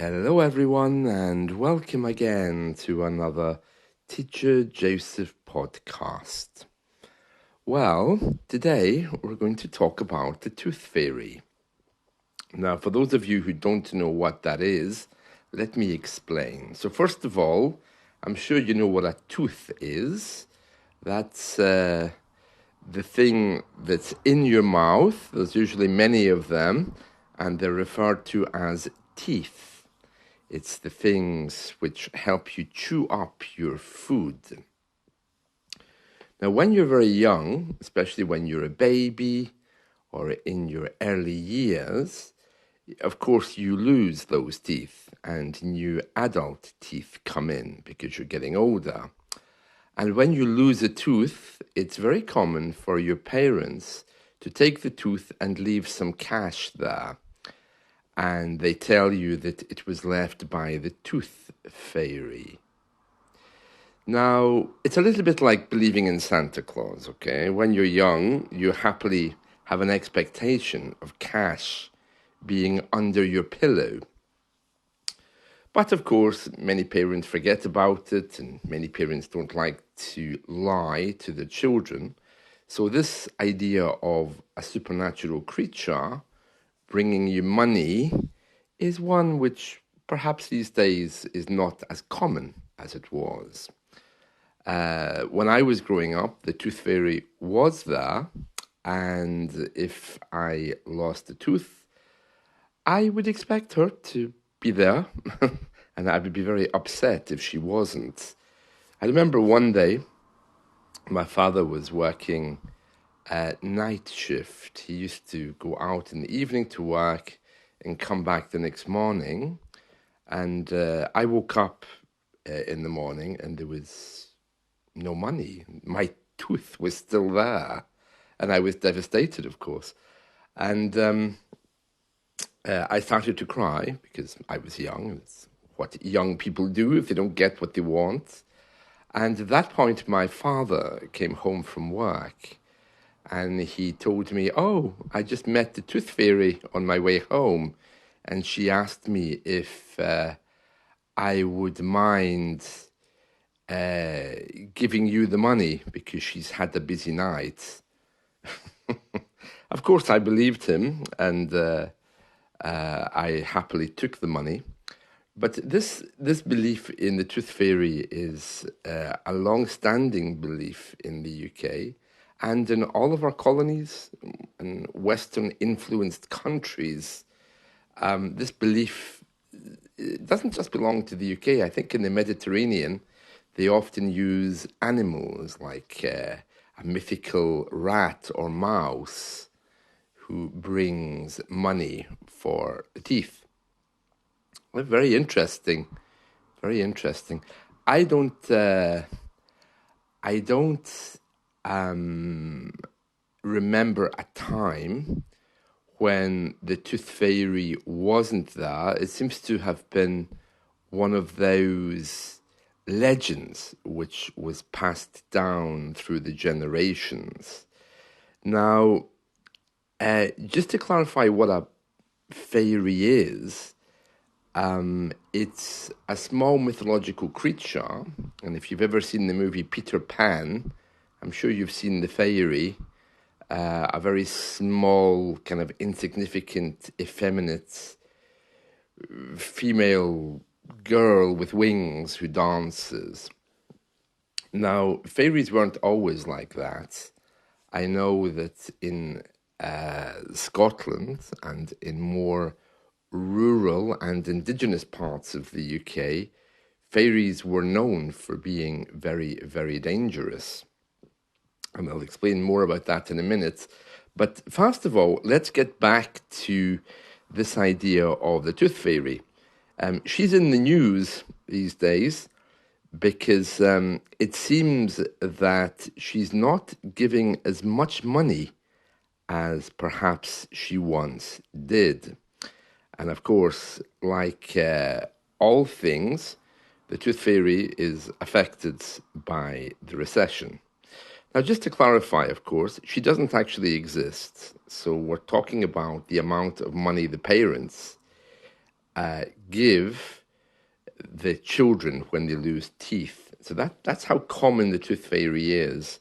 Hello, everyone, and welcome again to another Teacher Joseph podcast. Well, today we're going to talk about the tooth fairy. Now, for those of you who don't know what that is, let me explain. So, first of all, I'm sure you know what a tooth is. That's the thing that's in your mouth. There's usually many of them, and they're referred to as teeth. It's the things which help you chew up your food. Now, when you're very young, especially when you're a baby or in your early years, of course, you lose those teeth and new adult teeth come in because you're getting older. And when you lose a tooth, it's very common for your parents to take the tooth and leave some cash there. And they tell you that it was left by the tooth fairy. Now, it's a little bit like believing in Santa Claus, okay? When you're young, you happily have an expectation of cash being under your pillow. But of course, many parents forget about it, and many parents don't like to lie to their children. So this idea of a supernatural creature bringing you money is one which perhaps these days is not as common as it was. When I was growing up, the tooth fairy was there, and if I lost a tooth, I would expect her to be there, and I would be very upset if she wasn't. I remember one day, my father was working night shift. He used to go out in the evening to work and come back the next morning. And I woke up in the morning and there was no money. My tooth was still there. And I was devastated, of course. And I started to cry because I was young. It's what young people do if they don't get what they want. And at that point, my father came home from work. And he told me, oh, I just met the tooth fairy on my way home. And she asked me if I would mind giving you the money because she's had a busy night. Of course, I believed him and I happily took the money. But this belief in the tooth fairy is a long-standing belief in the UK. And in all of our colonies and Western-influenced countries, this belief doesn't just belong to the UK. I think in the Mediterranean, they often use animals like a mythical rat or mouse who brings money for the teeth. Well, very interesting. Very interesting. I don't remember a time when the tooth fairy wasn't there. It seems to have been one of those legends which was passed down through the generations. Now, just to clarify what a fairy is, it's a small mythological creature, and if you've ever seen the movie Peter Pan, I'm sure you've seen the fairy, a very small, kind of insignificant, effeminate female girl with wings who dances. Now, fairies weren't always like that. I know that in Scotland and in more rural and indigenous parts of the UK, fairies were known for being very, very dangerous. And I'll explain more about that in a minute. But first of all, let's get back to this idea of the tooth fairy. She's in the news these days because it seems that she's not giving as much money as perhaps she once did. And of course, like all things, the tooth fairy is affected by the recession. Now, just to clarify, of course, she doesn't actually exist. So we're talking about the amount of money the parents give the children when they lose teeth. So that's how common the tooth fairy is.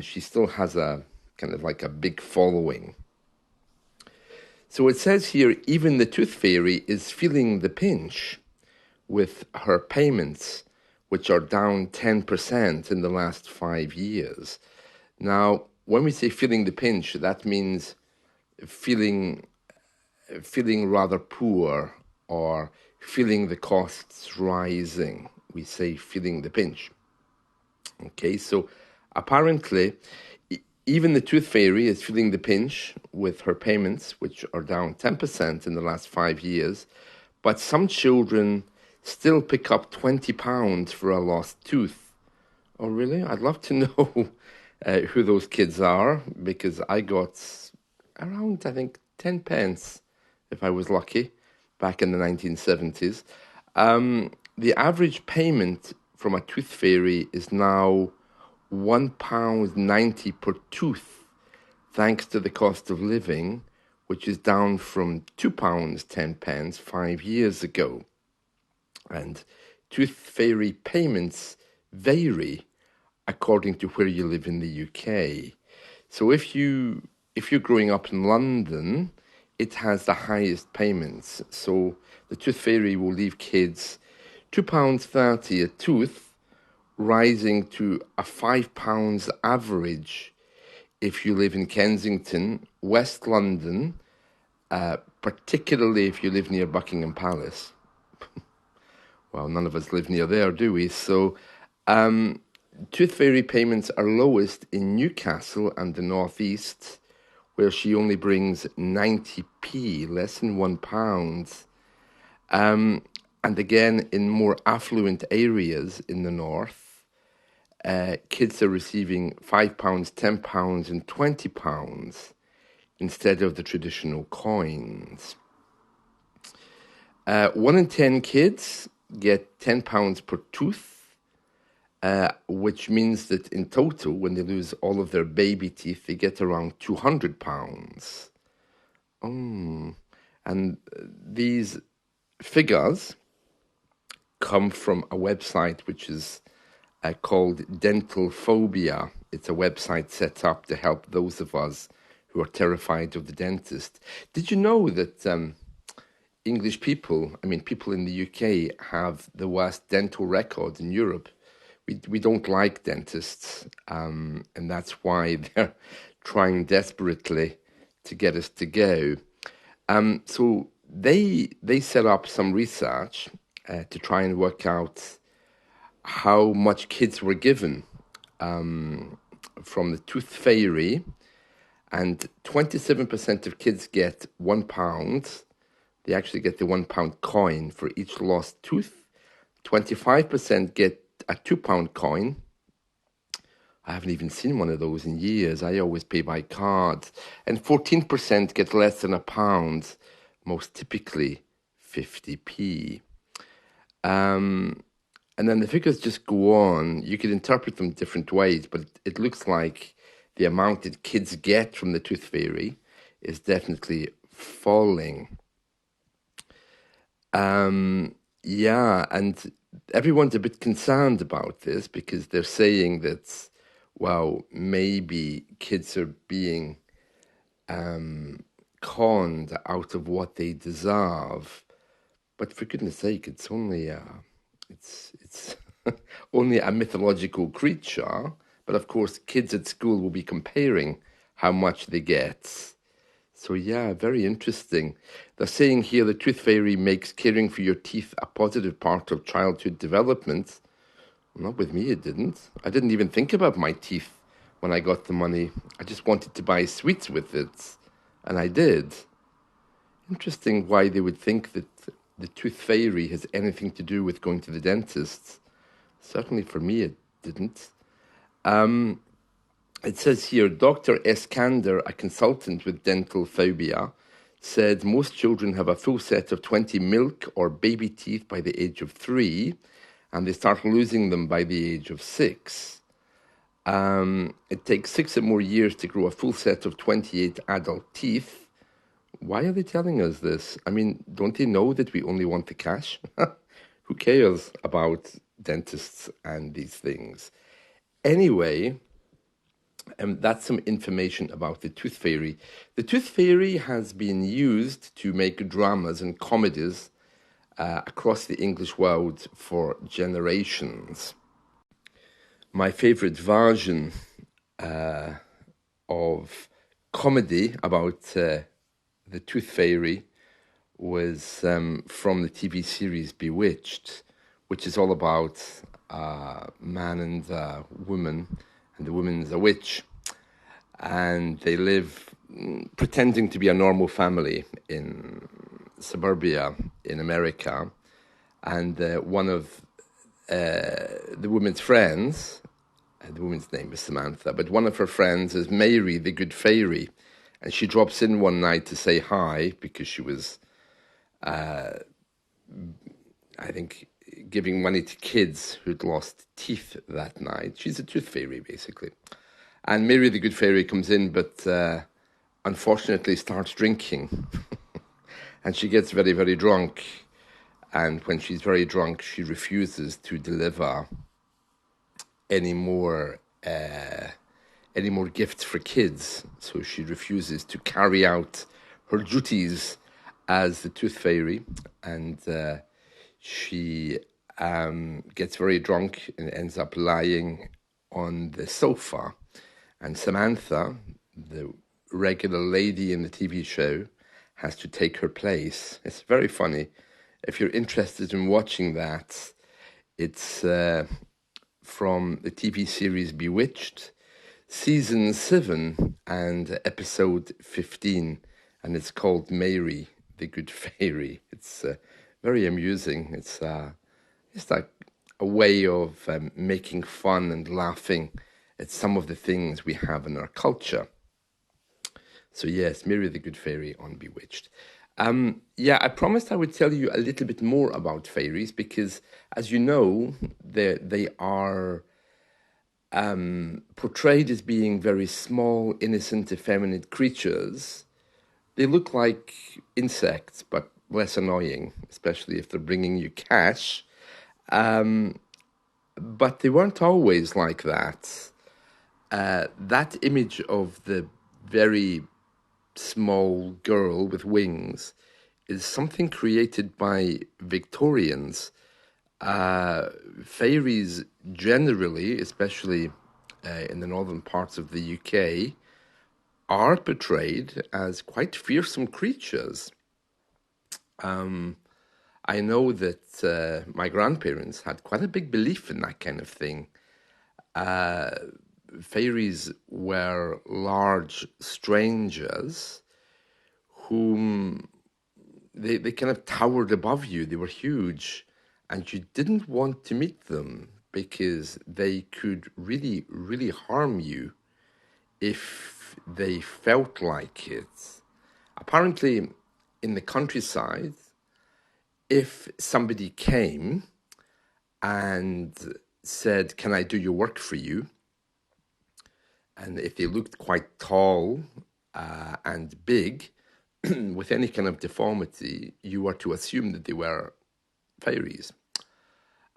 She still has a kind of like a big following. So it says here, even the tooth fairy is feeling the pinch with her payments, which are down 10% in the last 5 years. Now, when we say feeling the pinch, that means feeling rather poor or feeling the costs rising. We say feeling the pinch. Okay, so apparently, even the tooth fairy is feeling the pinch with her payments, which are down 10% in the last 5 years. But some children still pick up £20 for a lost tooth. Oh, really? I'd love to know who those kids are, because I got around, I think, 10 pence, if I was lucky, back in the 1970s. The average payment from a tooth fairy is now £1.90 per tooth, thanks to the cost of living, which is down from £2.10 5 years ago. And tooth fairy payments vary according to where you live in the UK. So if you're growing up in London, it has the highest payments. So the tooth fairy will leave kids £2.30 a tooth, rising to a £5 average if you live in Kensington, West London, particularly if you live near Buckingham Palace. Well, none of us live near there, do we? So tooth fairy payments are lowest in Newcastle and the northeast, where she only brings 90p, less than £1. And again, in more affluent areas in the north, kids are receiving £5, £10 and £20 instead of the traditional coins. 1 in 10 kids get £10 per tooth, which means that in total, when they lose all of their baby teeth, they get around £200. And these figures come from a website which is called Dental Phobia. It's a website set up to help those of us who are terrified of the dentist. Did you know that English people, people in the UK, have the worst dental record in Europe? We don't like dentists, and that's why they're trying desperately to get us to go. So they set up some research to try and work out how much kids were given from the tooth fairy, and 27% of kids get £1. They actually get the £1 coin for each lost tooth. 25% get a £2 coin. I haven't even seen one of those in years. I always pay by card. And 14% get less than £1, most typically 50p. And then the figures just go on. You could interpret them different ways, but it looks like the amount that kids get from the tooth fairy is definitely falling. Yeah, and everyone's a bit concerned about this because they're saying that, well, maybe kids are being conned out of what they deserve. But for goodness sake, it's only it's only a mythological creature. But of course, kids at school will be comparing how much they get. So yeah, very interesting. They're saying here the tooth fairy makes caring for your teeth a positive part of childhood development. Not with me, it didn't. I didn't even think about my teeth when I got the money. I just wanted to buy sweets with it, and I did. Interesting why they would think that the tooth fairy has anything to do with going to the dentist. Certainly for me, it didn't. It says here, Dr. Eskander, a consultant with Dental Phobia, said most children have a full set of 20 milk or baby teeth by the age of 3, and they start losing them by the age of 6. It takes 6 or more years to grow a full set of 28 adult teeth, Why are they telling us this? I mean, don't they know that we only want the cash? Who cares about dentists and these things? Anyway, that's some information about the Tooth Fairy. The Tooth Fairy has been used to make dramas and comedies across the English world for generations. My favorite version of comedy about the Tooth Fairy was from the TV series Bewitched, which is all about a man and a woman, and the woman's a witch, and they live pretending to be a normal family in suburbia in America. And one of the woman's friends, the woman's name is Samantha, but one of her friends is Mary, the good fairy. And she drops in one night to say hi because she was, I think, giving money to kids who'd lost teeth that night. She's a tooth fairy, basically. And Mary, the good fairy, comes in, but unfortunately starts drinking. And she gets very, very drunk. And when she's very drunk, she refuses to deliver any more gifts for kids. So she refuses to carry out her duties as the Tooth Fairy, and she gets very drunk and ends up lying on the sofa. And Samantha, the regular lady in the TV show, has to take her place. It's very funny. If you're interested in watching that, it's from the TV series Bewitched, season 7 and episode 15, and it's called Mary, the Good Fairy. It's very amusing. It's like a way of making fun and laughing at some of the things we have in our culture. So yes, Mary the Good Fairy on Bewitched. I promised I would tell you a little bit more about fairies because, as you know, they are portrayed as being very small, innocent, effeminate creatures. They look like insects, but less annoying, especially if they're bringing you cash. But they weren't always like that. That image of the very small girl with wings is something created by Victorians. Fairies generally, especially in the northern parts of the UK, are portrayed as quite fearsome creatures. I know that my grandparents had quite a big belief in that kind of thing. Fairies were large strangers whom they kind of towered above you. They were huge, and you didn't want to meet them because they could really, really harm you if they felt like it. Apparently, in the countryside, if somebody came and said, "Can I do your work for you?" and if they looked quite tall and big, with any kind of deformity, you were to assume that they were fairies.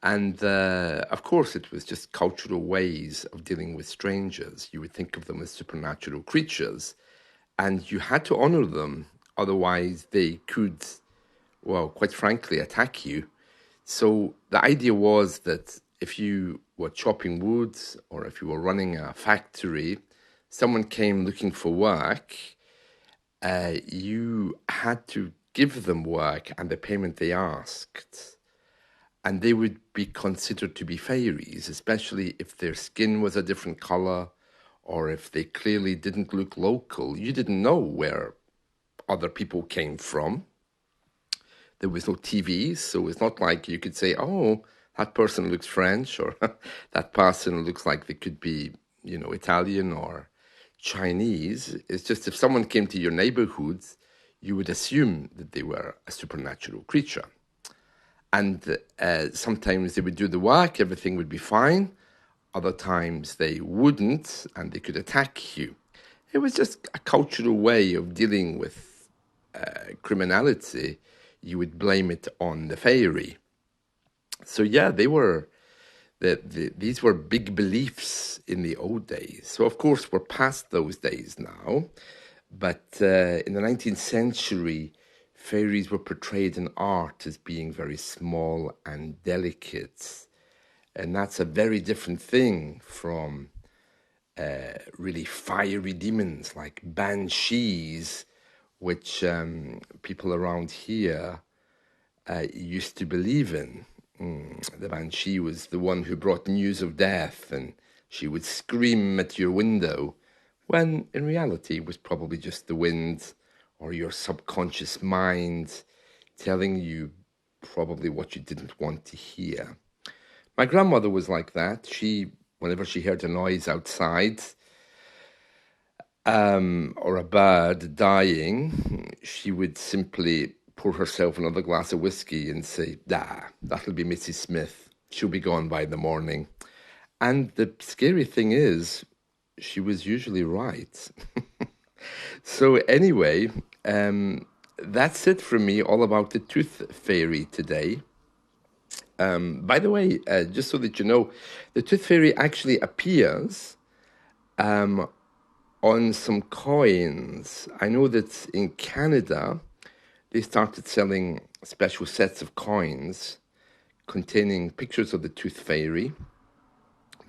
And of course, it was just cultural ways of dealing with strangers. You would think of them as supernatural creatures, and you had to honor them. Otherwise, they could, well, quite frankly, attack you. So the idea was that if you were chopping wood or if you were running a factory, someone came looking for work, you had to give them work and the payment they asked. And they would be considered to be fairies, especially if their skin was a different color or if they clearly didn't look local. You didn't know where other people came from. There was no TV, so it's not like you could say, "Oh, that person looks French," or "that person looks like they could be, Italian or Chinese." It's just if someone came to your neighborhood, you would assume that they were a supernatural creature. And sometimes they would do the work, everything would be fine. Other times they wouldn't, and they could attack you. It was just a cultural way of dealing with criminality, you would blame it on the fairy. So yeah, these were big beliefs in the old days. So of course we're past those days now, but in the 19th century, fairies were portrayed in art as being very small and delicate, and that's a very different thing from really fiery demons like banshees, which people around here used to believe in. The banshee was the one who brought news of death, and she would scream at your window, when in reality it was probably just the wind or your subconscious mind telling you probably what you didn't want to hear. My grandmother was like that. Whenever she heard a noise outside, or a bird dying, she would simply pour herself another glass of whiskey and say, that'll be Mrs. Smith. She'll be gone by the morning. And the scary thing is, she was usually right. So anyway, that's it from me, all about the tooth fairy today. By the way, just so that you know, the tooth fairy actually appears on some coins. I know that in Canada, they started selling special sets of coins containing pictures of the tooth fairy.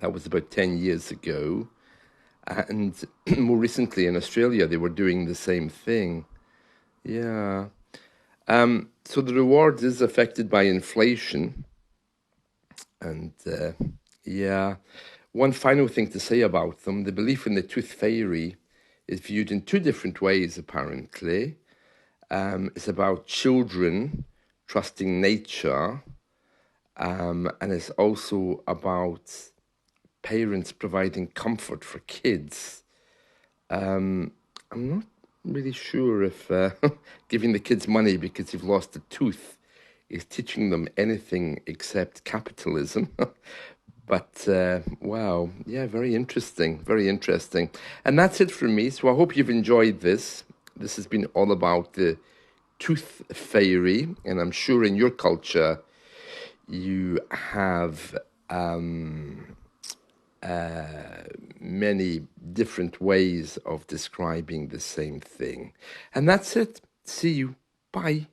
That was about 10 years ago. And more recently in Australia, they were doing the same thing. Yeah. So the reward is affected by inflation. And yeah, one final thing to say about them, the belief in the tooth fairy is viewed in two different ways, apparently. It's about children trusting nature, and it's also about parents providing comfort for kids. I'm not really sure if giving the kids money because you've lost a tooth is teaching them anything except capitalism. But wow, yeah, very interesting, very interesting. And that's it from me. So I hope you've enjoyed this. This has been all about the tooth fairy, and I'm sure in your culture you have many different ways of describing the same thing. And that's it. See you. Bye.